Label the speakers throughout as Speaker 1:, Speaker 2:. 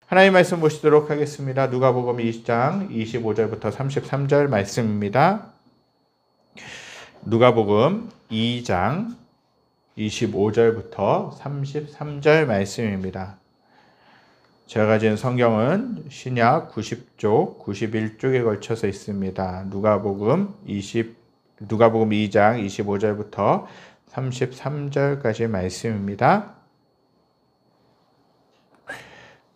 Speaker 1: 하나님 말씀 보시도록 하겠습니다. 누가복음 20장 25절부터 33절 말씀입니다. 누가복음 2장 25절부터 33절 말씀입니다. 제가 가진 성경은 신약 90쪽, 91쪽에 걸쳐서 있습니다. 누가복음 2장 25절부터 33절까지 말씀입니다.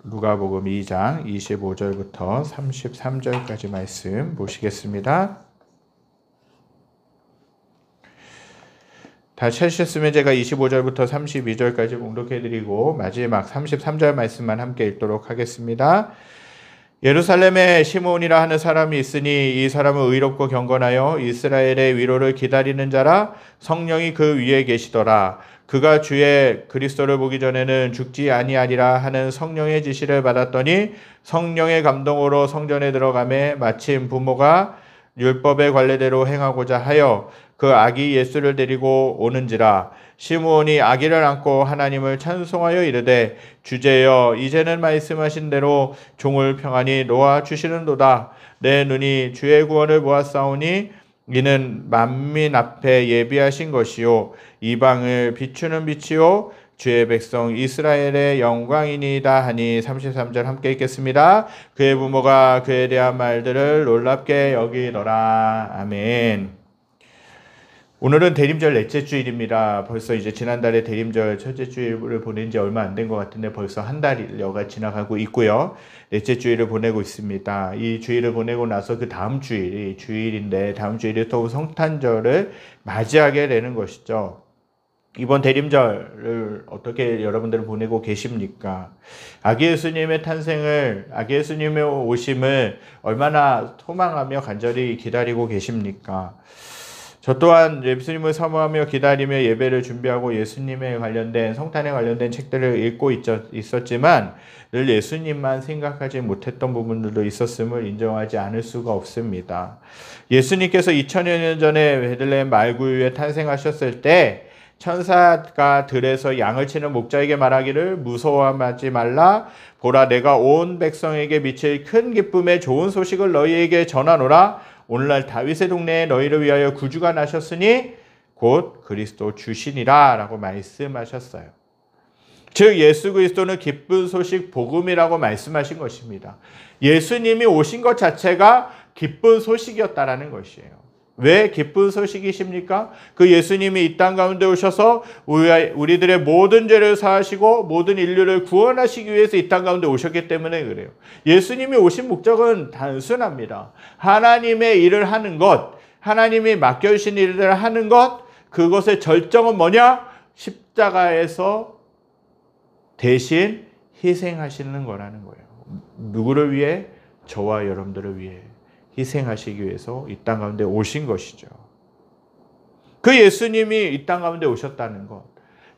Speaker 1: 누가복음 2장 25절부터 33절까지 말씀 보시겠습니다. 다 찾으셨으면 제가 25절부터 32절까지 봉독해드리고 마지막 33절 말씀만 함께 읽도록 하겠습니다. 예루살렘에 시므온이라 하는 사람이 있으니 이 사람은 의롭고 경건하여 이스라엘의 위로를 기다리는 자라. 성령이 그 위에 계시더라. 그가 주의 그리스도를 보기 전에는 죽지 아니하리라 하는 성령의 지시를 받았더니 성령의 감동으로 성전에 들어가매 마침 부모가 율법의 관례대로 행하고자 하여 그 아기 예수를 데리고 오는지라. 시므온이 아기를 안고 하나님을 찬송하여 이르되 주제여 이제는 말씀하신 대로 종을 평안히 놓아 주시는도다. 내 눈이 주의 구원을 보았사오니 이는 만민 앞에 예비하신 것이요 이방을 비추는 빛이요 주의 백성 이스라엘의 영광이니이다 하니 33절 함께 읽겠습니다. 그의 부모가 그에 대한 말들을 놀랍게 여기더라. 아멘. 오늘은 대림절 넷째 주일입니다. 벌써 이제 지난달에 대림절 첫째 주일을 보낸 지 얼마 안 된 것 같은데 벌써 한 달여가 지나가고 있고요. 넷째 주일을 보내고 있습니다. 이 주일을 보내고 나서 그 다음 주일이 주일인데 다음 주일이 또 성탄절을 맞이하게 되는 것이죠. 이번 대림절을 어떻게 여러분들은 보내고 계십니까? 아기 예수님의 탄생을, 아기 예수님의 오심을 얼마나 소망하며 간절히 기다리고 계십니까? 저 또한 예수님을 사모하며 기다리며 예배를 준비하고 예수님에 관련된 성탄에 관련된 책들을 읽고 있었지만 늘 예수님만 생각하지 못했던 부분들도 있었음을 인정하지 않을 수가 없습니다. 예수님께서 2000여 년 전에 베들레헴 말구유에 탄생하셨을 때 천사가 들에서 양을 치는 목자에게 말하기를 무서워하지 말라. 보라 내가 온 백성에게 미칠 큰 기쁨의 좋은 소식을 너희에게 전하노라. 오늘날 다윗의 동네에 너희를 위하여 구주가 나셨으니 곧 그리스도 주시니라 라고 말씀하셨어요. 즉 예수 그리스도는 기쁜 소식 복음이라고 말씀하신 것입니다. 예수님이 오신 것 자체가 기쁜 소식이었다라는 것이에요. 왜 기쁜 소식이십니까? 그 예수님이 이 땅 가운데 오셔서 우리들의 모든 죄를 사하시고 모든 인류를 구원하시기 위해서 이 땅 가운데 오셨기 때문에 그래요. 예수님이 오신 목적은 단순합니다. 하나님의 일을 하는 것, 하나님이 맡겨주신 일을 하는 것, 그것의 절정은 뭐냐? 십자가에서 대신 희생하시는 거라는 거예요. 누구를 위해? 저와 여러분들을 위해. 희생하시기 위해서 이 땅 가운데 오신 것이죠. 그 예수님이 이 땅 가운데 오셨다는 것.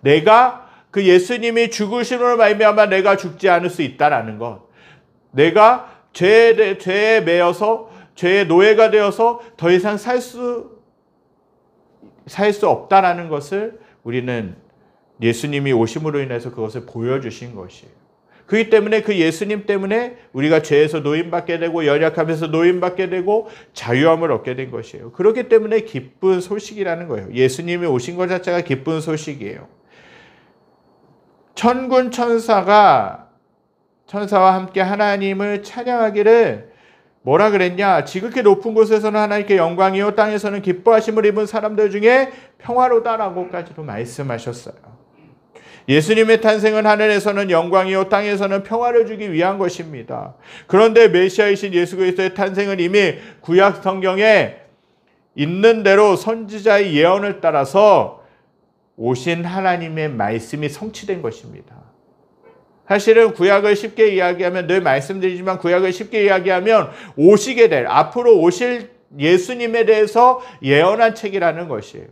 Speaker 1: 내가 그 예수님이 죽으심으로 말미암아 내가 죽지 않을 수 있다라는 것. 내가 죄에 매여서 죄의 노예가 되어서 더 이상 살 수 없다라는 것을 우리는 예수님이 오심으로 인해서 그것을 보여주신 것이에요. 그렇기 때문에 그 예수님 때문에 우리가 죄에서 노임받게 되고 연약함에서 노임받게 되고 자유함을 얻게 된 것이에요. 그렇기 때문에 기쁜 소식이라는 거예요. 예수님이 오신 것 자체가 기쁜 소식이에요. 천군 천사와 함께 하나님을 찬양하기를 뭐라 그랬냐? 지극히 높은 곳에서는 하나님께 영광이요 땅에서는 기뻐하심을 입은 사람들 중에 평화로다라고까지도 말씀하셨어요. 예수님의 탄생은 하늘에서는 영광이요 땅에서는 평화를 주기 위한 것입니다. 그런데 메시아이신 예수 그리스도의 탄생은 이미 구약 성경에 있는 대로 선지자의 예언을 따라서 오신 하나님의 말씀이 성취된 것입니다. 사실은 구약을 쉽게 이야기하면 늘 말씀드리지만 구약을 쉽게 이야기하면 오시게 될 앞으로 오실 예수님에 대해서 예언한 책이라는 것이에요.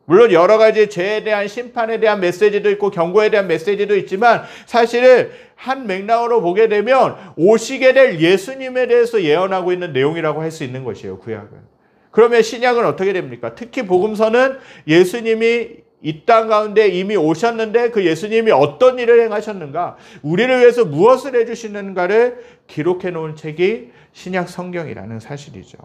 Speaker 1: 물론 여러 가지 죄에 대한 심판에 대한 메시지도 있고 경고에 대한 메시지도 있지만 사실은 한 맥락으로 보게 되면 오시게 될 예수님에 대해서 예언하고 있는 내용이라고 할 수 있는 것이에요. 구약은. 그러면 신약은 어떻게 됩니까? 특히 복음서는 예수님이 이 땅 가운데 이미 오셨는데 그 예수님이 어떤 일을 행하셨는가, 우리를 위해서 무엇을 해주시는가를 기록해 놓은 책이 신약 성경이라는 사실이죠.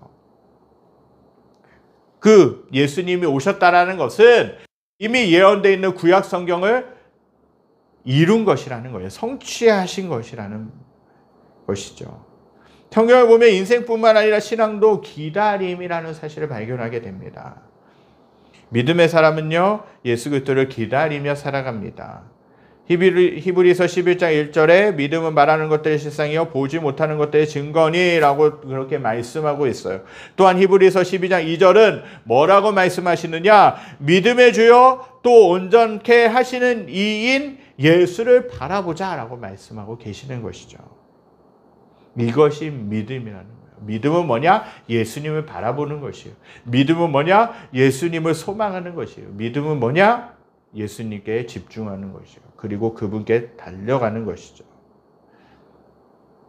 Speaker 1: 그 예수님이 오셨다라는 것은 이미 예언되어 있는 구약 성경을 이룬 것이라는 거예요. 성취하신 것이라는 것이죠. 성경을 보면 인생뿐만 아니라 신앙도 기다림이라는 사실을 발견하게 됩니다. 믿음의 사람은요, 예수 그리스도를 기다리며 살아갑니다. 히브리서 11장 1절에 믿음은 말하는 것들의 실상이요 보지 못하는 것들의 증거니라고 그렇게 말씀하고 있어요. 또한 히브리서 12장 2절은 뭐라고 말씀하시느냐, 믿음의 주요 또 온전케 하시는 이인 예수를 바라보자라고 말씀하고 계시는 것이죠. 이것이 믿음이라는 거예요. 믿음은 뭐냐? 예수님을 바라보는 것이에요. 믿음은 뭐냐? 예수님을 소망하는 것이에요. 믿음은 뭐냐? 예수님께 집중하는 것이요. 그리고 그분께 달려가는 것이죠.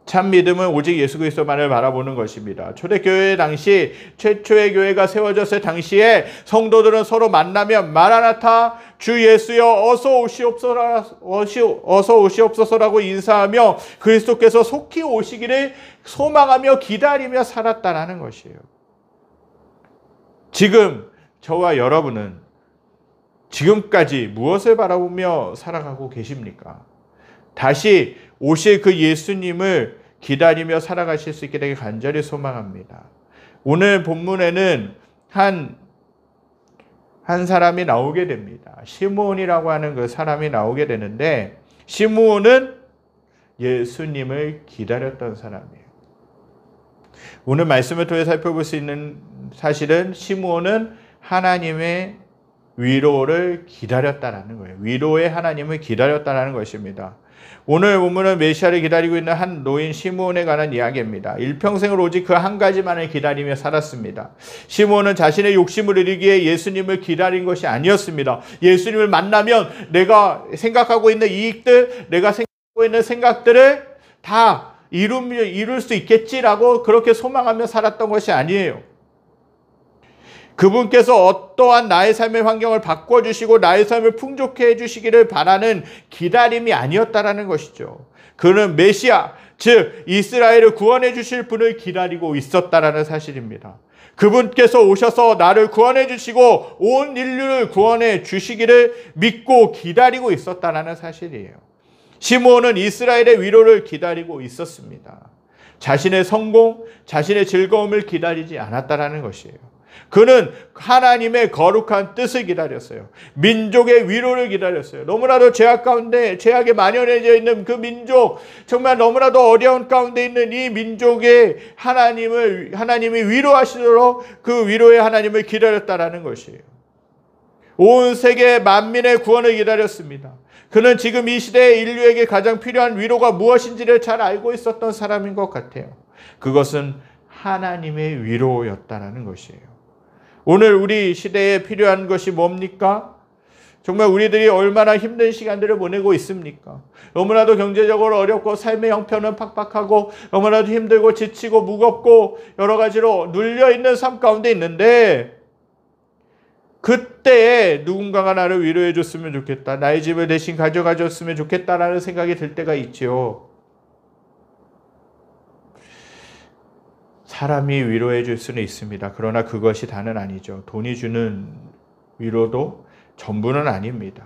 Speaker 1: 참 믿음은 오직 예수 그리스도만을 바라보는 것입니다. 초대교회 당시 최초의 교회가 세워졌을 당시에 성도들은 서로 만나면 마라나타 주 예수여 어서 오시옵소서라고 인사하며 그리스도께서 속히 오시기를 소망하며 기다리며 살았다라는 것이에요. 지금 저와 여러분은 지금까지 무엇을 바라보며 살아가고 계십니까? 다시 오실 그 예수님을 기다리며 살아가실 수 있게 되길 간절히 소망합니다. 오늘 본문에는 한 사람이 나오게 됩니다. 시므온이라고 하는 그 사람이 나오게 되는데, 시므온은 예수님을 기다렸던 사람이에요. 오늘 말씀을 통해 살펴볼 수 있는 사실은 시므온은 하나님의 위로를 기다렸다라는 거예요. 위로의 하나님을 기다렸다라는 것입니다. 오늘 본문은 메시아를 기다리고 있는 한 노인 시므온에 관한 이야기입니다. 일평생을 오직 그 한 가지만을 기다리며 살았습니다. 시므온은 자신의 욕심을 이루기에 예수님을 기다린 것이 아니었습니다. 예수님을 만나면 내가 생각하고 있는 이익들, 내가 생각하고 있는 생각들을 다 이룰 수 있겠지라고 그렇게 소망하며 살았던 것이 아니에요. 그분께서 어떠한 나의 삶의 환경을 바꿔주시고 나의 삶을 풍족해 해주시기를 바라는 기다림이 아니었다라는 것이죠. 그는 메시아, 즉 이스라엘을 구원해 주실 분을 기다리고 있었다라는 사실입니다. 그분께서 오셔서 나를 구원해 주시고 온 인류를 구원해 주시기를 믿고 기다리고 있었다라는 사실이에요. 시므온은 이스라엘의 위로를 기다리고 있었습니다. 자신의 성공, 자신의 즐거움을 기다리지 않았다라는 것이에요. 그는 하나님의 거룩한 뜻을 기다렸어요. 민족의 위로를 기다렸어요. 너무나도 죄악 가운데, 죄악에 만연해져 있는 그 민족, 정말 너무나도 어려운 가운데 있는 이 민족의 하나님이 위로하시도록 그 위로의 하나님을 기다렸다라는 것이에요. 온 세계 만민의 구원을 기다렸습니다. 그는 지금 이 시대에 인류에게 가장 필요한 위로가 무엇인지를 잘 알고 있었던 사람인 것 같아요. 그것은 하나님의 위로였다라는 것이에요. 오늘 우리 시대에 필요한 것이 뭡니까? 정말 우리들이 얼마나 힘든 시간들을 보내고 있습니까? 너무나도 경제적으로 어렵고 삶의 형편은 팍팍하고 너무나도 힘들고 지치고 무겁고 여러 가지로 눌려있는 삶 가운데 있는데, 그때에 누군가가 나를 위로해 줬으면 좋겠다, 나의 집을 대신 가져가 줬으면 좋겠다라는 생각이 들 때가 있죠. 사람이 위로해 줄 수는 있습니다. 그러나 그것이 다는 아니죠. 돈이 주는 위로도 전부는 아닙니다.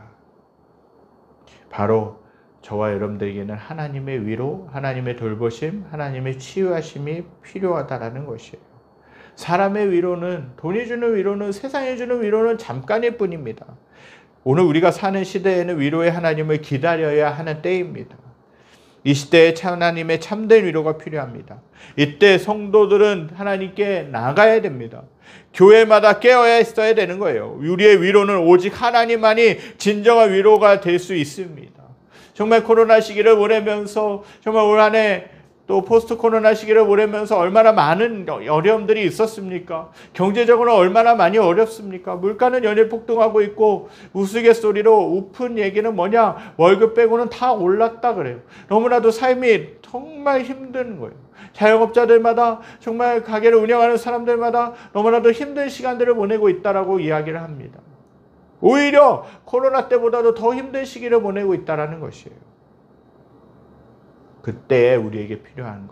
Speaker 1: 바로 저와 여러분들에게는 하나님의 위로, 하나님의 돌보심, 하나님의 치유하심이 필요하다라는 것이에요. 사람의 위로는, 돈이 주는 위로는, 세상이 주는 위로는 잠깐일 뿐입니다. 오늘 우리가 사는 시대에는 위로의 하나님을 기다려야 하는 때입니다. 이 시대에 하나님의 참된 위로가 필요합니다. 이때 성도들은 하나님께 나가야 됩니다. 교회마다 깨어야 있어야 되는 거예요. 우리의 위로는 오직 하나님만이 진정한 위로가 될 수 있습니다. 정말 코로나 시기를 보내면서, 정말 올 한 해 또 포스트 코로나 시기를 보내면서 얼마나 많은 어려움들이 있었습니까? 경제적으로 얼마나 많이 어렵습니까? 물가는 연일 폭등하고 있고, 우스갯소리로 우픈 얘기는 뭐냐? 월급 빼고는 다 올랐다 그래요. 너무나도 삶이 정말 힘든 거예요. 자영업자들마다, 정말 가게를 운영하는 사람들마다 너무나도 힘든 시간들을 보내고 있다라고 이야기를 합니다. 오히려 코로나 때보다도 더 힘든 시기를 보내고 있다는 것이에요. 그때 우리에게 필요한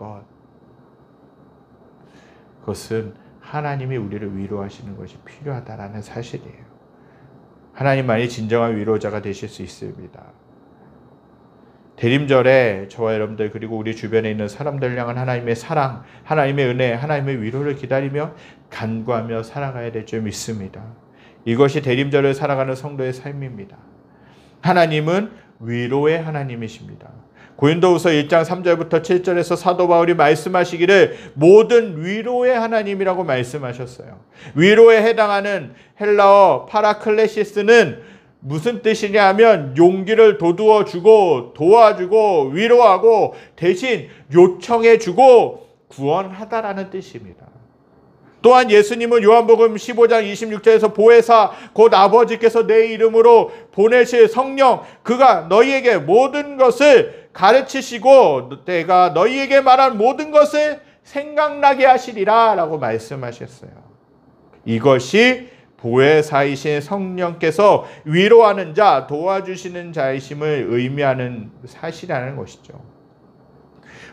Speaker 1: 그것은 하나님이 우리를 위로하시는 것이 필요하다는 사실이에요. 하나님만이 진정한 위로자가 되실 수 있습니다. 대림절에 저와 여러분들 그리고 우리 주변에 있는 사람들 향한 하나님의 사랑, 하나님의 은혜, 하나님의 위로를 기다리며 간구하며 살아가야 될 줄 믿습니다. 이것이 대림절을 살아가는 성도의 삶입니다. 하나님은 위로의 하나님이십니다. 고린도후서 1장 3절부터 7절에서 사도 바울이 말씀하시기를 모든 위로의 하나님이라고 말씀하셨어요. 위로에 해당하는 헬라어 파라클레시스는 무슨 뜻이냐 하면 용기를 돋우어 주고 도와주고 위로하고 대신 요청해 주고 구원하다라는 뜻입니다. 또한 예수님은 요한복음 15장 26절에서 보혜사 곧 아버지께서 내 이름으로 보내실 성령 그가 너희에게 모든 것을 가르치시고 내가 너희에게 말한 모든 것을 생각나게 하시리라 라고 말씀하셨어요. 이것이 보혜사이신 성령께서 위로하는 자, 도와주시는 자이심을 의미하는 사실이라는 것이죠.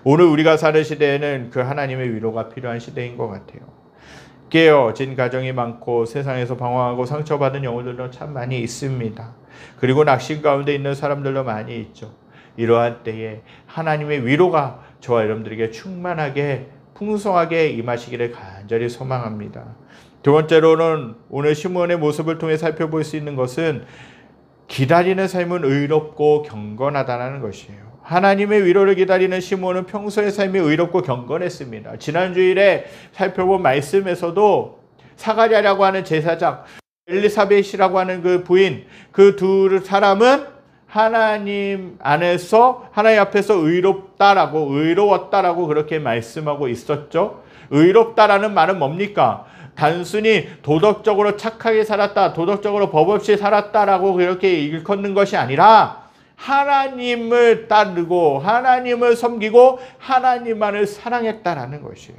Speaker 1: 오늘 우리가 사는 시대에는 그 하나님의 위로가 필요한 시대인 것 같아요. 깨어진 가정이 많고 세상에서 방황하고 상처받은 영혼들도 참 많이 있습니다. 그리고 낙심 가운데 있는 사람들도 많이 있죠. 이러한 때에 하나님의 위로가 저와 여러분들에게 충만하게 풍성하게 임하시기를 간절히 소망합니다. 두 번째로는 오늘 시므온의 모습을 통해 살펴볼 수 있는 것은 기다리는 삶은 의롭고 경건하다는 것이에요. 하나님의 위로를 기다리는 시므온은 평소의 삶이 의롭고 경건했습니다. 지난 주일에 살펴본 말씀에서도 사가랴라고 하는 제사장, 엘리사벳이라고 하는 그 부인, 그 두 사람은 하나님 안에서 하나님 앞에서 의로웠다라고 그렇게 말씀하고 있었죠. 의롭다라는 말은 뭡니까? 단순히 도덕적으로 착하게 살았다, 도덕적으로 법 없이 살았다라고 그렇게 일컫는 것이 아니라 하나님을 따르고 하나님을 섬기고 하나님만을 사랑했다라는 것이에요.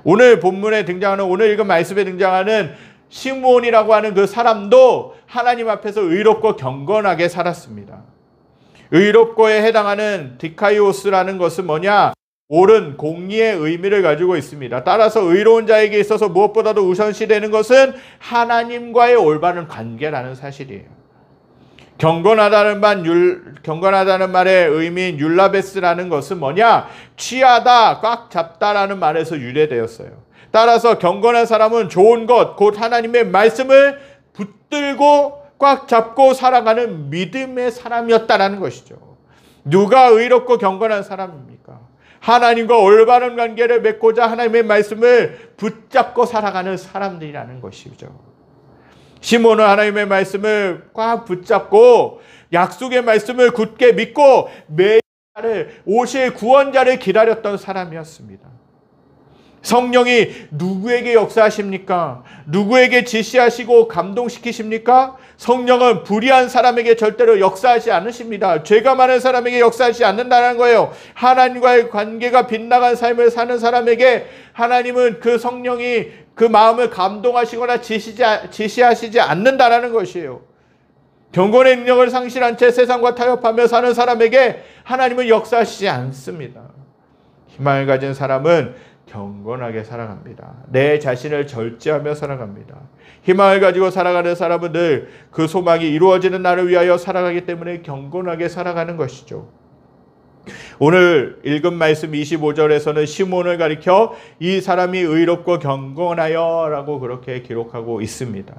Speaker 1: 오늘 본문에 등장하는 오늘 읽은 말씀에 등장하는 시므온이라고 하는 그 사람도 하나님 앞에서 의롭고 경건하게 살았습니다. 의롭고에 해당하는 디카이오스라는 것은 뭐냐? 옳은 공의의 의미를 가지고 있습니다. 따라서 의로운 자에게 있어서 무엇보다도 우선시되는 것은 하나님과의 올바른 관계라는 사실이에요. 경건하다는 말의 의미인 율라베스라는 것은 뭐냐? 취하다, 꽉 잡다라는 말에서 유래되었어요. 따라서 경건한 사람은 좋은 것, 곧 하나님의 말씀을 붙들고 꽉 잡고 살아가는 믿음의 사람이었다라는 것이죠. 누가 의롭고 경건한 사람입니까? 하나님과 올바른 관계를 맺고자 하나님의 말씀을 붙잡고 살아가는 사람들이라는 것이죠. 시므온은 하나님의 말씀을 꽉 붙잡고 약속의 말씀을 굳게 믿고 매일 오실 구원자를 기다렸던 사람이었습니다. 성령이 누구에게 역사하십니까? 누구에게 지시하시고 감동시키십니까? 성령은 불의한 사람에게 절대로 역사하지 않으십니다. 죄가 많은 사람에게 역사하지 않는다는 거예요. 하나님과의 관계가 빗나간 삶을 사는 사람에게 하나님은 그 성령이 그 마음을 감동하시거나 지시하시지 않는다는 것이에요. 경건의 능력을 상실한 채 세상과 타협하며 사는 사람에게 하나님은 역사하시지 않습니다. 희망을 가진 사람은 경건하게 살아갑니다. 내 자신을 절제하며 살아갑니다. 희망을 가지고 살아가는 사람은 늘 그 소망이 이루어지는 날을 위하여 살아가기 때문에 경건하게 살아가는 것이죠. 오늘 읽은 말씀 25절에서는 시므온을 가리켜 이 사람이 의롭고 경건하여 라고 그렇게 기록하고 있습니다.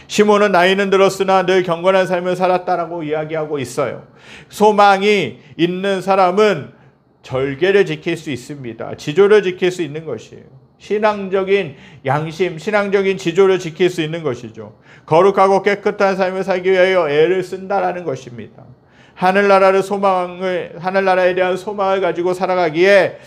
Speaker 1: 시므온은 나이는 들었으나 늘 경건한 삶을 살았다라고 이야기하고 있어요. 소망이 있는 사람은 절개를 지킬 수 있습니다. 지조를 지킬 수 있는 것이에요. 신앙적인 양심, 신앙적인 지조를 지킬 수 있는 것이죠. 거룩하고 깨끗한 삶을 살기 위하여 애를 쓴다라는 것입니다. 하늘나라에 대한 소망을 가지고 살아가기에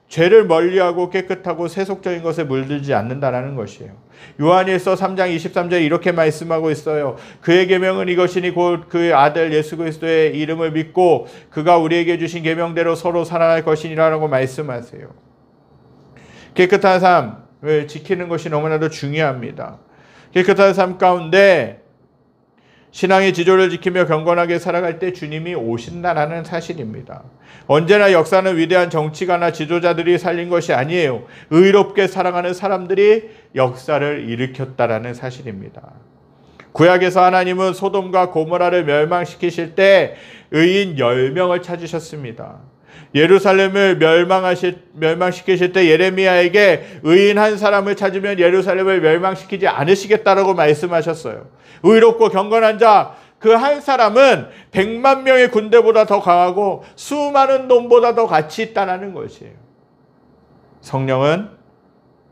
Speaker 1: 죄를 멀리하고 깨끗하고 세속적인 것에 물들지 않는다라는 것이에요. 요한일서 3장 23절에 이렇게 말씀하고 있어요. 그의 계명은 이것이니 곧 그의 아들 예수 그리스도의 이름을 믿고 그가 우리에게 주신 계명대로 서로 살아갈 것이니라고 말씀하세요. 깨끗한 삶을 지키는 것이 너무나도 중요합니다. 깨끗한 삶 가운데 신앙의 지조를 지키며 경건하게 살아갈 때 주님이 오신다라는 사실입니다. 언제나 역사는 위대한 정치가나 지도자들이 살린 것이 아니에요. 의롭게 살아가는 사람들이 역사를 일으켰다라는 사실입니다. 구약에서 하나님은 소돔과 고모라를 멸망시키실 때 의인 10명을 찾으셨습니다. 예루살렘을 멸망시키실 때 예레미야에게 의인 한 사람을 찾으면 예루살렘을 멸망시키지 않으시겠다라고 말씀하셨어요. 의롭고 경건한 자 그 한 사람은 100만 명의 군대보다 더 강하고 수많은 놈보다 더 가치 있다는 것이에요. 성령은,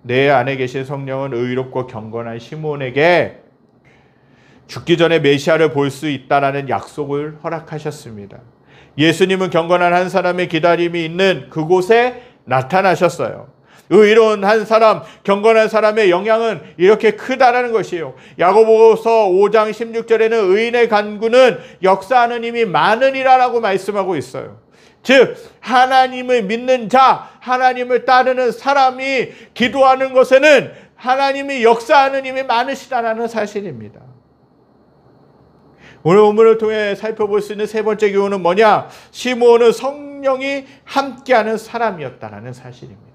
Speaker 1: 내 안에 계신 성령은 의롭고 경건한 시므온에게 죽기 전에 메시아를 볼 수 있다라는 약속을 허락하셨습니다. 예수님은 경건한 한 사람의 기다림이 있는 그곳에 나타나셨어요. 의로운 한 사람, 경건한 사람의 영향은 이렇게 크다라는 것이에요. 야고보서 5장 16절에는 의인의 간구는 역사하는 힘이 많으리라라고 말씀하고 있어요. 즉 하나님을 믿는 자, 하나님을 따르는 사람이 기도하는 것에는 하나님이 역사하는 힘이 많으시다라는 사실입니다. 오늘 본문을 통해 살펴볼 수 있는 세 번째 교훈은 뭐냐? 시므온은 성령이 함께하는 사람이었다라는 사실입니다.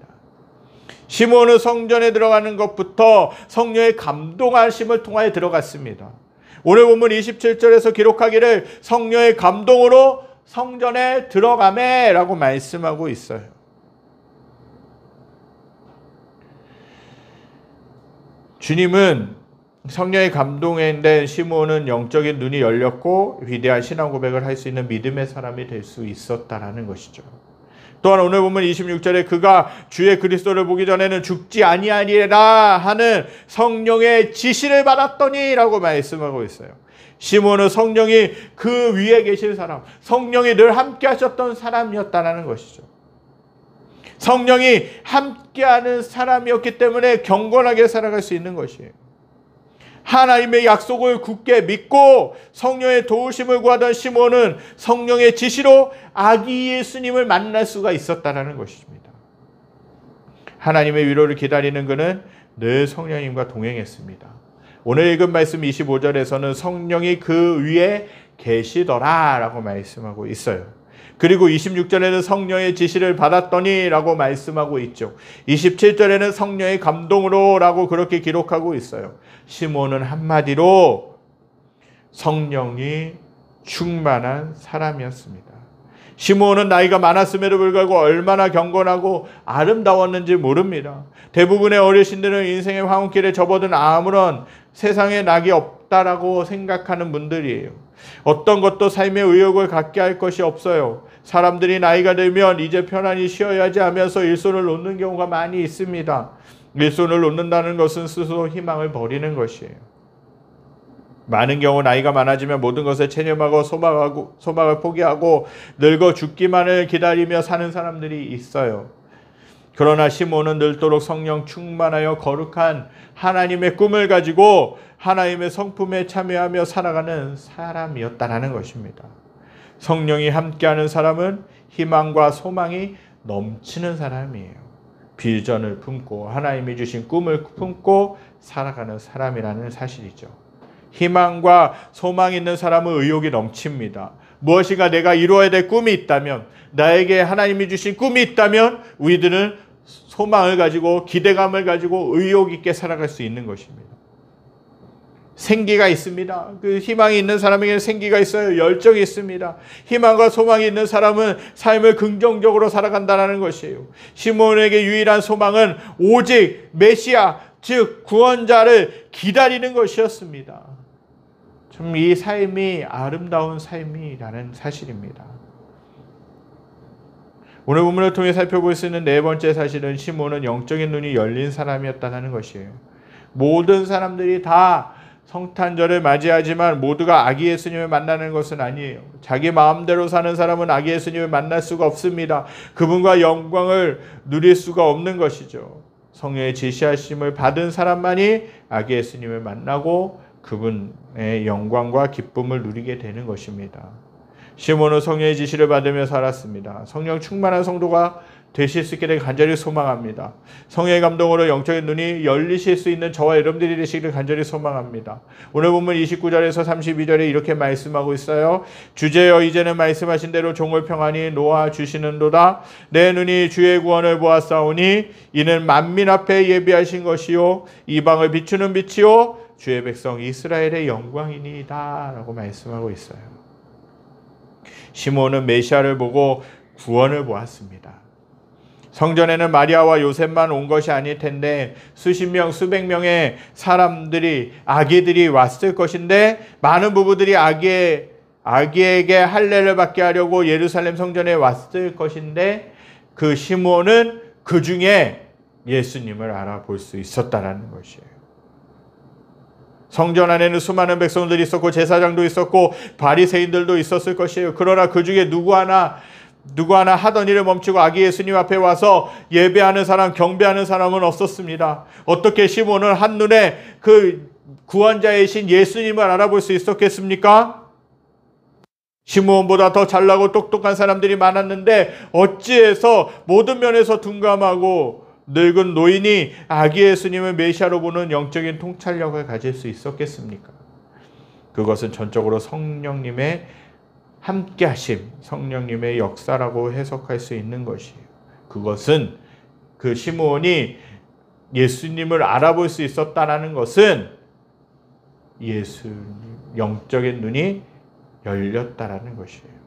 Speaker 1: 시므온은 성전에 들어가는 것부터 성령의 감동하심을 통하여 들어갔습니다. 오늘 본문 27절에서 기록하기를 성령의 감동으로 성전에 들어가매 라고 말씀하고 있어요. 주님은 성령의 감동에 된 시므온은 영적인 눈이 열렸고 위대한 신앙 고백을 할 수 있는 믿음의 사람이 될 수 있었다라는 것이죠. 또한 오늘 보면 26절에 그가 주의 그리스도를 보기 전에는 죽지 아니하리라 하는 성령의 지시를 받았더니 라고 말씀하고 있어요. 시므온은 성령이 그 위에 계신 사람, 성령이 늘 함께 하셨던 사람이었다는 것이죠. 성령이 함께하는 사람이었기 때문에 경건하게 살아갈 수 있는 것이에요. 하나님의 약속을 굳게 믿고 성령의 도우심을 구하던 시므온은 성령의 지시로 아기 예수님을 만날 수가 있었다는 것입니다. 하나님의 위로를 기다리는 그는 늘 성령님과 동행했습니다. 오늘 읽은 말씀 25절에서는 성령이 그 위에 계시더라 라고 말씀하고 있어요. 그리고 26절에는 성령의 지시를 받았더니 라고 말씀하고 있죠. 27절에는 성령의 감동으로 라고 그렇게 기록하고 있어요. 시므온은 한마디로 성령이 충만한 사람이었습니다. 시므온은 나이가 많았음에도 불구하고 얼마나 경건하고 아름다웠는지 모릅니다. 대부분의 어르신들은 인생의 황혼길에 접어든 아무런 세상에 낙이 없다라고 생각하는 분들이에요. 어떤 것도 삶의 의욕을 갖게 할 것이 없어요. 사람들이 나이가 들면 이제 편안히 쉬어야지 하면서 일손을 놓는 경우가 많이 있습니다. 일손을 놓는다는 것은 스스로 희망을 버리는 것이에요. 많은 경우 나이가 많아지면 모든 것을 체념하고 소망을 포기하고 늙어 죽기만을 기다리며 사는 사람들이 있어요. 그러나 시므온은 늘도록 성령 충만하여 거룩한 하나님의 꿈을 가지고 하나님의 성품에 참여하며 살아가는 사람이었다는 것입니다. 성령이 함께하는 사람은 희망과 소망이 넘치는 사람이에요. 비전을 품고 하나님이 주신 꿈을 품고 살아가는 사람이라는 사실이죠. 희망과 소망이 있는 사람은 의욕이 넘칩니다. 무엇인가 내가 이루어야 될 꿈이 있다면, 나에게 하나님이 주신 꿈이 있다면 우리들은 소망을 가지고 기대감을 가지고 의욕 있게 살아갈 수 있는 것입니다. 생기가 있습니다. 그 희망이 있는 사람에게는 생기가 있어요. 열정이 있습니다. 희망과 소망이 있는 사람은 삶을 긍정적으로 살아간다는 것이에요. 시므온에게 유일한 소망은 오직 메시아, 즉 구원자를 기다리는 것이었습니다. 참 이 삶이 아름다운 삶이라는 사실입니다. 오늘 본문을 통해 살펴볼 수 있는 네 번째 사실은 시므온은 영적인 눈이 열린 사람이었다는 것이에요. 모든 사람들이 다 성탄절을 맞이하지만 모두가 아기 예수님을 만나는 것은 아니에요. 자기 마음대로 사는 사람은 아기 예수님을 만날 수가 없습니다. 그분과 영광을 누릴 수가 없는 것이죠. 성령의 지시하심을 받은 사람만이 아기 예수님을 만나고 그분의 영광과 기쁨을 누리게 되는 것입니다. 시몬은 성령의 지시를 받으며 살았습니다. 성령 충만한 성도가 되실 수 있게 되길 간절히 소망합니다. 성령의 감동으로 영적인 눈이 열리실 수 있는 저와 여러분들이 되시기를 간절히 소망합니다. 오늘 본문 29절에서 32절에 이렇게 말씀하고 있어요. 주제여 이제는 말씀하신 대로 종을 평안히 놓아 주시는도다. 내 눈이 주의 구원을 보았사오니 이는 만민 앞에 예비하신 것이요 이방을 비추는 빛이요 주의 백성 이스라엘의 영광이니이다 라고 말씀하고 있어요. 시몬은 메시아를 보고 구원을 보았습니다. 성전에는 마리아와 요셉만 온 것이 아닐 텐데 수십 명, 수백 명의 사람들이, 아기들이 왔을 것인데 많은 부부들이 아기에게 할례를 받게 하려고 예루살렘 성전에 왔을 것인데 그 시몬은 그 중에 예수님을 알아볼 수 있었다라는 것이에요. 성전 안에는 수많은 백성들이 있었고 제사장도 있었고 바리새인들도 있었을 것이에요. 그러나 그 중에 누구 하나 하던 일을 멈추고 아기 예수님 앞에 와서 예배하는 사람, 경배하는 사람은 없었습니다. 어떻게 시몬은 한눈에 그 구원자이신 예수님을 알아볼 수 있었겠습니까? 시몬보다 더 잘나고 똑똑한 사람들이 많았는데 어찌해서 모든 면에서 둔감하고 늙은 노인이 아기 예수님을 메시아로 보는 영적인 통찰력을 가질 수 있었겠습니까? 그것은 전적으로 성령님의 함께 하심, 성령님의 역사라고 해석할 수 있는 것이에요. 그것은 그 시므온이 예수님을 알아볼 수 있었다라는 것은 예수님 영적인 눈이 열렸다라는 것이에요.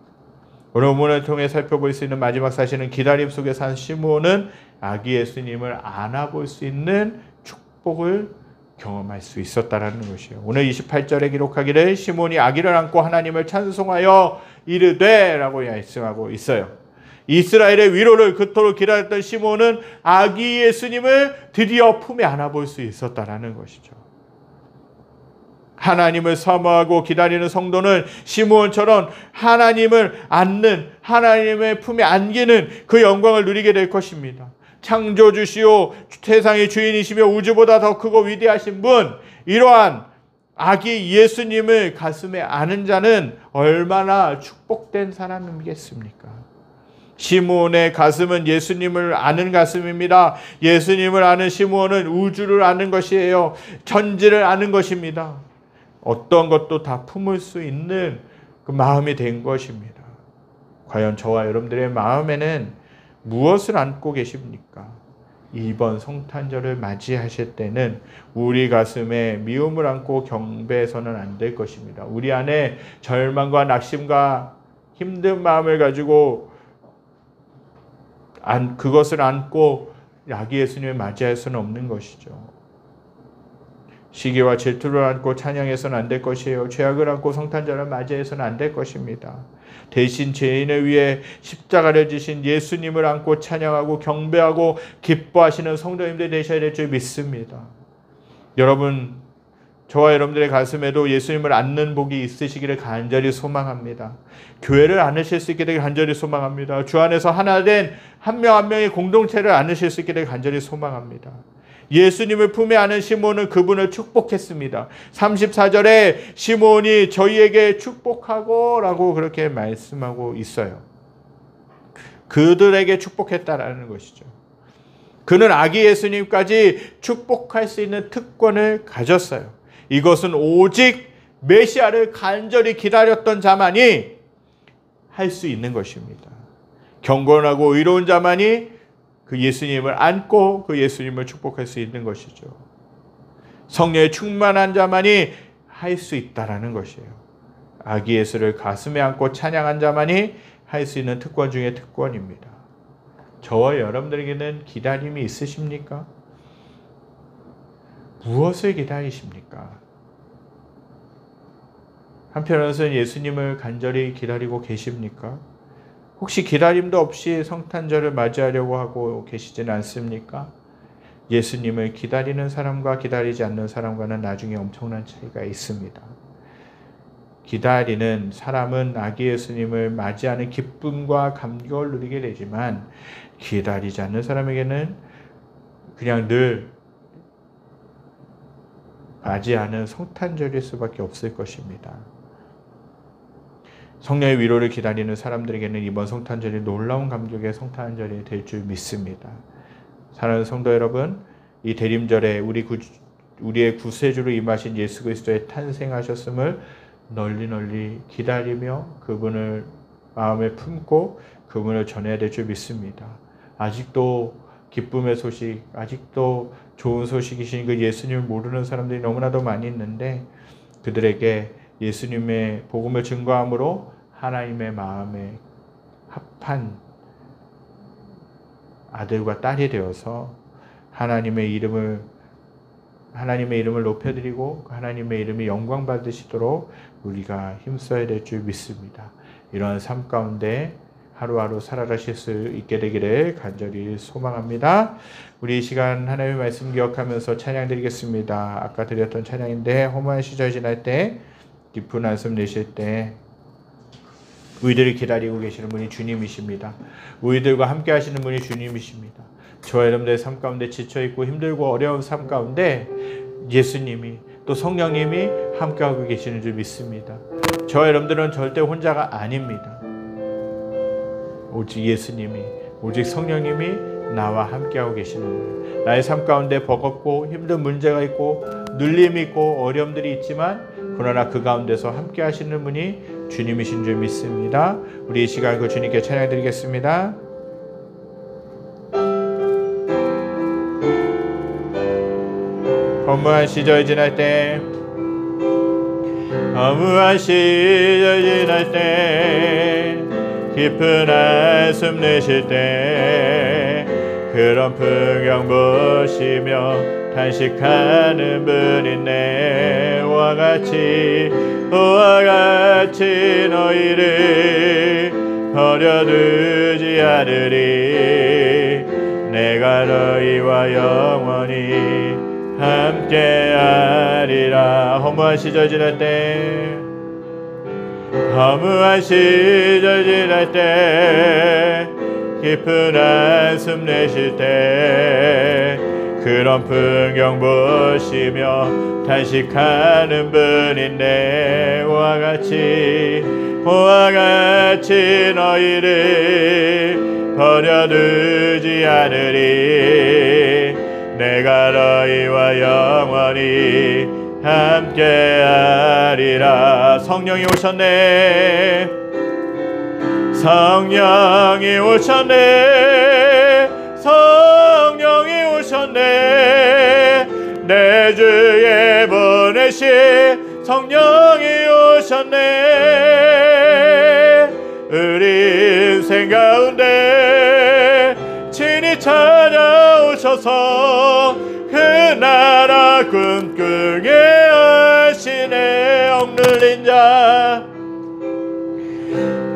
Speaker 1: 오늘 본문을 통해 살펴볼 수 있는 마지막 사실은 기다림 속에 산 시므온은 아기 예수님을 안아볼 수 있는 축복을 경험할 수 있었다라는 것이에요. 오늘 28절에 기록하기를 시몬이 아기를 안고 하나님을 찬송하여 이르되 라고 말씀하고 있어요. 이스라엘의 위로를 그토록 기다렸던 시몬은 아기 예수님을 드디어 품에 안아볼 수 있었다라는 것이죠. 하나님을 사모하고 기다리는 성도는 시므온처럼 하나님을 안는, 하나님의 품에 안기는 그 영광을 누리게 될 것입니다. 창조주시오 세상의 주인이시며 우주보다 더 크고 위대하신 분, 이러한 아기 예수님을 가슴에 안은 자는 얼마나 축복된 사람이겠습니까? 시므온의 가슴은 예수님을 아는 가슴입니다. 예수님을 아는 시므온은 우주를 아는 것이에요. 천지를 아는 것입니다. 어떤 것도 다 품을 수 있는 그 마음이 된 것입니다. 과연 저와 여러분들의 마음에는 무엇을 안고 계십니까? 이번 성탄절을 맞이하실 때는 우리 가슴에 미움을 안고 경배해서는 안 될 것입니다. 우리 안에 절망과 낙심과 힘든 마음을 가지고 그것을 안고 아기 예수님을 맞이할 수는 없는 것이죠. 시기와 질투를 안고 찬양해서는 안 될 것이에요. 죄악을 안고 성탄절을 맞이해서는 안 될 것입니다. 대신 죄인을 위해 십자가를 지신 예수님을 안고 찬양하고 경배하고 기뻐하시는 성도님들이 되셔야 될 줄 믿습니다. 여러분, 저와 여러분들의 가슴에도 예수님을 안는 복이 있으시기를 간절히 소망합니다. 교회를 안으실 수 있게 되길 간절히 소망합니다. 주 안에서 하나 된 한 명 한 명의 공동체를 안으실 수 있게 되길 간절히 소망합니다. 예수님을 품에 안은 시몬은 그분을 축복했습니다. 34절에 시몬이 저희에게 축복하고 라고 그렇게 말씀하고 있어요. 그들에게 축복했다라는 것이죠. 그는 아기 예수님까지 축복할 수 있는 특권을 가졌어요. 이것은 오직 메시아를 간절히 기다렸던 자만이 할 수 있는 것입니다. 경건하고 의로운 자만이 그 예수님을 안고 그 예수님을 축복할 수 있는 것이죠. 성령에 충만한 자만이 할 수 있다라는 것이에요. 아기 예수를 가슴에 안고 찬양한 자만이 할 수 있는 특권 중에 특권입니다. 저와 여러분들에게는 기다림이 있으십니까? 무엇을 기다리십니까? 한편으로는 예수님을 간절히 기다리고 계십니까? 혹시 기다림도 없이 성탄절을 맞이하려고 하고 계시지는 않습니까? 예수님을 기다리는 사람과 기다리지 않는 사람과는 나중에 엄청난 차이가 있습니다. 기다리는 사람은 아기 예수님을 맞이하는 기쁨과 감격을 누리게 되지만 기다리지 않는 사람에게는 그냥 늘 맞이하는 성탄절일 수밖에 없을 것입니다. 성령의 위로를 기다리는 사람들에게는 이번 성탄절이 놀라운 감격의 성탄절이 될 줄 믿습니다. 사랑하는 성도 여러분, 이 대림절에 우리의 구세주로 임하신 예수 그리스도의 탄생하셨음을 널리 기다리며 그분을 마음에 품고 그분을 전해야 될 줄 믿습니다. 아직도 기쁨의 소식, 아직도 좋은 소식이신 그 예수님을 모르는 사람들이 너무나도 많이 있는데, 그들에게 예수님의 복음을 증거함으로 하나님의 마음에 합한 아들과 딸이 되어서 하나님의 이름을 높여드리고 하나님의 이름이 영광 받으시도록 우리가 힘써야 될 줄 믿습니다. 이러한 삶 가운데 하루하루 살아가실 수 있게 되기를 간절히 소망합니다. 우리 이 시간 하나님의 말씀 기억하면서 찬양 드리겠습니다. 아까 드렸던 찬양인데, 허무한 시절 지날 때, 깊은 한숨 내쉴 때 우리들을 기다리고 계시는 분이 주님이십니다. 우리들과 함께 하시는 분이 주님이십니다. 저와 여러분들의 삶 가운데 지쳐있고 힘들고 어려운 삶 가운데 예수님이, 또 성령님이 함께하고 계시는 줄 믿습니다. 저와 여러분들은 절대 혼자가 아닙니다. 오직 예수님이, 오직 성령님이 나와 함께하고 계시는 거예요. 나의 삶 가운데 버겁고 힘든 문제가 있고 눌림이 있고 어려움들이 있지만, 그러나 그 가운데서 함께 하시는 분이 주님이신 줄 믿습니다. 우리 이 시간 그 주님께 찬양 드리겠습니다. 허무한 시절 지날 때, 허무한 시절 지날 때, 깊은 한숨 내쉴 때, 그런 풍경 보시며 탄식하는 분인데, 오와 같이 너희를 버려두지 않으리. 내가 너희와 영원히 함께하리라. 허무한 시절 지날 때, 허무한 시절 지날 때, 깊은 한숨 내쉴 때, 그런 풍경 보시며 탄식하는 분인데, 오와 같이 너희를 버려두지 않으리. 내가 너희와 영원히 함께하리라. 성령이 오셨네, 성령이 오셨네, 성령이 오셨네. 내 주에 보내신 성령이 오셨네. 우리 인생 가운데 친히 찾아오셔서 그 나라 꿈꾸게 하시네.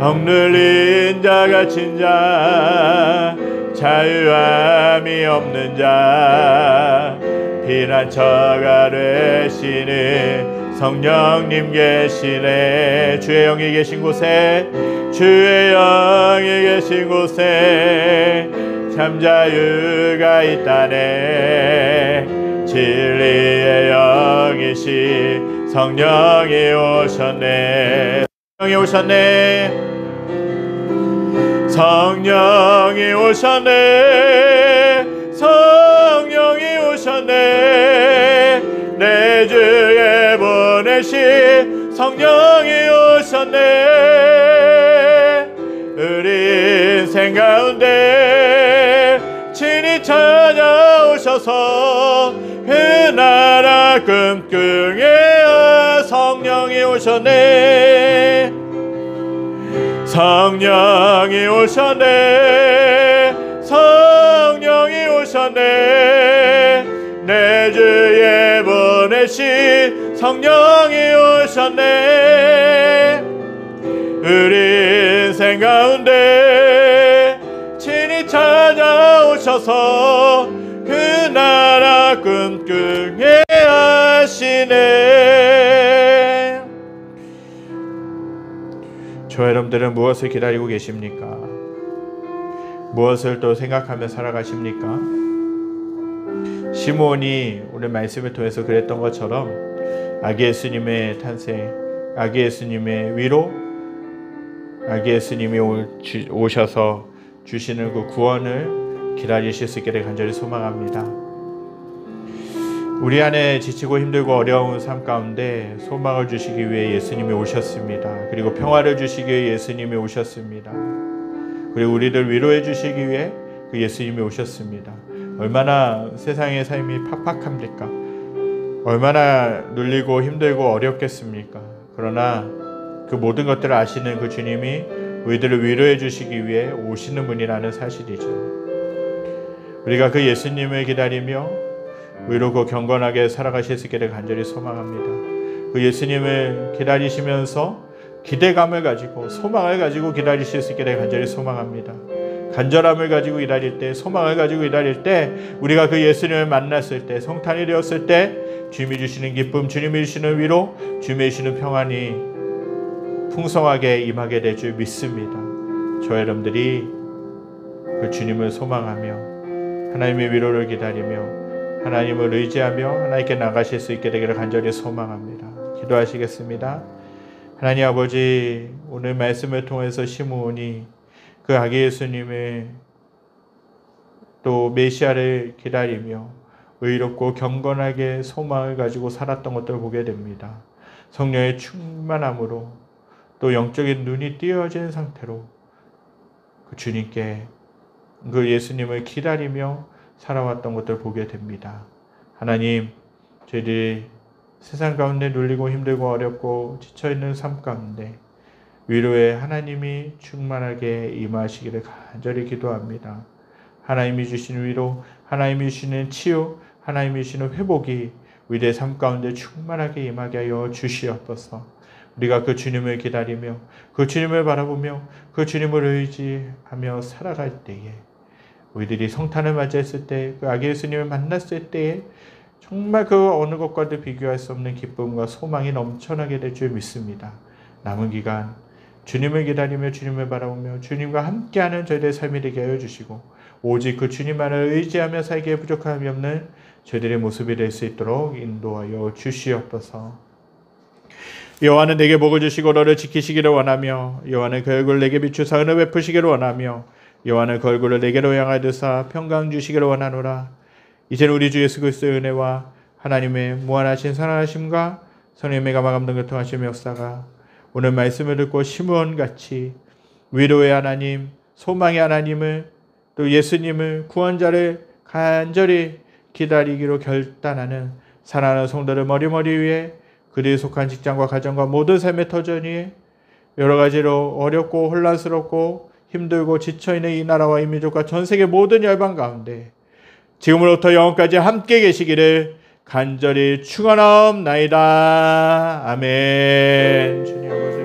Speaker 1: 억눌린 자 갇힌 자, 자유함이 없는 자, 피난처가 되시는 성령님 계시네. 주의 영이 계신 곳에, 주의 영이 계신 곳에 참 자유가 있다네. 진리의 영이시 성령이 오셨네. 성령이 오셨네, 성령이 오셨네, 성령이 오셨네. 내 주에 보내신 성령이 오셨네. 우리 인생 가운데 친히 찾아오셔서 그 나라 꿈꾸게 성령이 오셨네, 성령이 오셨네, 성령이 오셨네. 내 주에 보내신 성령이 오셨네. 우리 인생 가운데 친히 찾아오셔서 그 나라 꿈꾸게 하시네. 저 여러분들은 무엇을 기다리고 계십니까? 무엇을 또 생각하며 살아가십니까? 시므온이 오늘 말씀을 통해서 그랬던 것처럼 아기 예수님의 탄생, 아기 예수님의 위로, 아기 예수님이 오셔서 주시는 그 구원을 기다리실 수 있기를 간절히 소망합니다. 우리 안에 지치고 힘들고 어려운 삶 가운데 소망을 주시기 위해 예수님이 오셨습니다. 그리고 평화를 주시기 위해 예수님이 오셨습니다. 그리고 우리를 위로해 주시기 위해 그 예수님이 오셨습니다. 얼마나 세상의 삶이 팍팍합니까? 얼마나 눌리고 힘들고 어렵겠습니까? 그러나 그 모든 것들을 아시는 그 주님이 우리들을 위로해 주시기 위해 오시는 분이라는 사실이죠. 우리가 그 예수님을 기다리며 위로고 경건하게 살아가실 수 있기를 간절히 소망합니다. 그 예수님을 기다리시면서 기대감을 가지고 소망을 가지고 기다리실 수 있기를 간절히 소망합니다. 간절함을 가지고 기다릴 때, 소망을 가지고 기다릴 때, 우리가 그 예수님을 만났을 때, 성탄이 되었을 때 주님이 주시는 기쁨, 주님이 주시는 위로, 주님이 주시는 평안이 풍성하게 임하게 될 줄 믿습니다. 저 여러분들이 그 주님을 소망하며 하나님의 위로를 기다리며 하나님을 의지하며 하나님께 나가실 수 있게 되기를 간절히 소망합니다. 기도하시겠습니다. 하나님 아버지, 오늘 말씀을 통해서 시므온이 그 아기 예수님의 또 메시아를 기다리며 의롭고 경건하게 소망을 가지고 살았던 것들을 보게 됩니다. 성령의 충만함으로 또 영적인 눈이 띄어진 상태로 그 주님께 그 예수님을 기다리며 살아왔던 것들을 보게 됩니다. 하나님, 저희들이 세상 가운데 눌리고 힘들고 어렵고 지쳐있는 삶 가운데 위로에 하나님이 충만하게 임하시기를 간절히 기도합니다. 하나님이 주시는 위로, 하나님이 주시는 치유, 하나님이 주시는 회복이 우리의 삶 가운데 충만하게 임하게 하여 주시옵소서. 우리가 그 주님을 기다리며 그 주님을 바라보며 그 주님을 의지하며 살아갈 때에 우리들이 성탄을 맞이했을 때, 그 아기 예수님을 만났을 때에 정말 그 어느 것과도 비교할 수 없는 기쁨과 소망이 넘쳐나게 될 줄 믿습니다. 남은 기간 주님을 기다리며 주님을 바라보며 주님과 함께하는 저희들의 삶이 되게 하여 주시고 오직 그 주님만을 의지하며 살기에 부족함이 없는 저희들의 모습이 될 수 있도록 인도하여 주시옵소서. 여호와는 내게 복을 주시고 너를 지키시기를 원하며 여호와는 그 얼굴을 내게 비추사 은을 베푸시기를 원하며 여호와는 그 얼굴을 내게로 향하여 드사 평강 주시기를 원하노라. 이제는 우리 주 예수 그리스도의 은혜와 하나님의 무한하신 사랑하심과 성령의 감화감동 교통하심 역사가 오늘 말씀을 듣고 시므온같이 위로의 하나님, 소망의 하나님을 또 예수님을 구원자를 간절히 기다리기로 결단하는 사랑하는 성도들 머리머리 위에 그들이 속한 직장과 가정과 모든 삶의 터전 위에 여러 가지로 어렵고 혼란스럽고 힘들고 지쳐있는 이 나라와 이 민족과 전 세계 모든 열방 가운데 지금으로부터 영원까지 함께 계시기를 간절히 축원하옵나이다. 아멘. 주님 아버지.